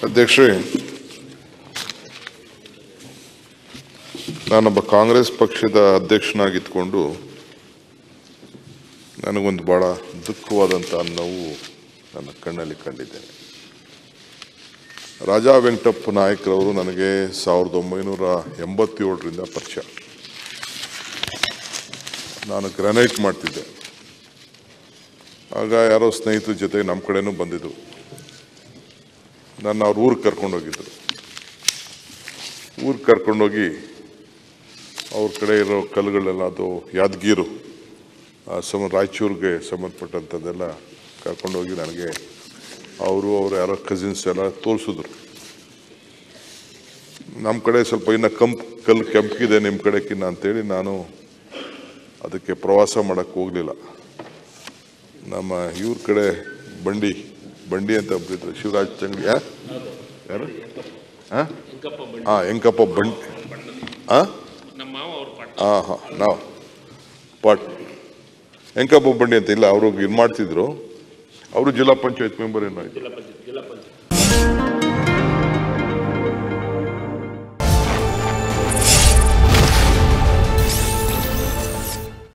ಅಧ್ಯಕ್ಷರೇ, ನಾನೊಬ್ಬ ಕಾಂಗ್ರೆಸ್ ಪಕ್ಷದ ಅಧ್ಯಕ್ಷನಾಗಿದ್ದುಕೊಂಡು ನನಗೊಂದು ಬಹಳ ದುಃಖವಾದಂಥ ನೋವು ನನ್ನ ಕಣ್ಣಲ್ಲಿ ಕಂಡಿದ್ದೇನೆ. ರಾಜಾ ವೆಂಕಟಪ್ಪ ನಾಯಕರವರು ನನಗೆ 1987ರಿಂದ ಪರಿಚಯ. ನಾನು ಗ್ರಾನೈಟ್ ಮಾಡ್ತಿದ್ದೆ. ಆಗ ಯಾರೋ ಸ್ನೇಹಿತರ ಜೊತೆ ನಮ್ಮ ಕಡೆನೂ ಬಂದಿದ್ರು. ನನ್ನ ಅವ್ರ ಊರಿಗೆ ಕರ್ಕೊಂಡೋಗಿದ್ರು. ಊರಿಗೆ ಕರ್ಕೊಂಡೋಗಿ ಅವ್ರ ಕಡೆ ಇರೋ ಕಲ್ಲುಗಳೆಲ್ಲ, ಅದು ಯಾದಗಿರು ರಾಯಚೂರಿಗೆ ಸಂಬಂಧಪಟ್ಟಂಥದ್ದೆಲ್ಲ ಕರ್ಕೊಂಡೋಗಿ ನನಗೆ ಅವರು ಯಾರೋ ಕಸಿನ್ಸ್ ಎಲ್ಲ ತೋರಿಸಿದ್ರು. ನಮ್ಮ ಕಡೆ ಸ್ವಲ್ಪ ಇನ್ನು ಕಲ್ಲು ಕೆಂಪಗಿದೆ ನಿಮ್ಮ ಕಡೆಕ್ಕಿನ್ನ ಅಂತೇಳಿ ನಾನು ಅದಕ್ಕೆ ಪ್ರವಾಸ ಮಾಡೋಕ್ಕೆ ಹೋಗಲಿಲ್ಲ. ನಮ್ಮ ಇವ್ರ ಕಡೆ ಬಂಡಿ ಅಂತ ಒಬ್ಬರಿದ್ರು, ಶಿವರಾಜ್ ತಂಗಡಿ, ಯಾರು ಎಂಕಪ್ಪ ಬಂಡಿ, ನಾವು ಎಂಕಪ್ಪ ಬಂಡಿ ಅಂತ ಇಲ್ಲ, ಅವರು ಇದು ಮಾಡ್ತಿದ್ರು. ಅವರು ಜಿಲ್ಲಾ ಪಂಚಾಯತ್ ಮೆಂಬರ್ ಏನೋ.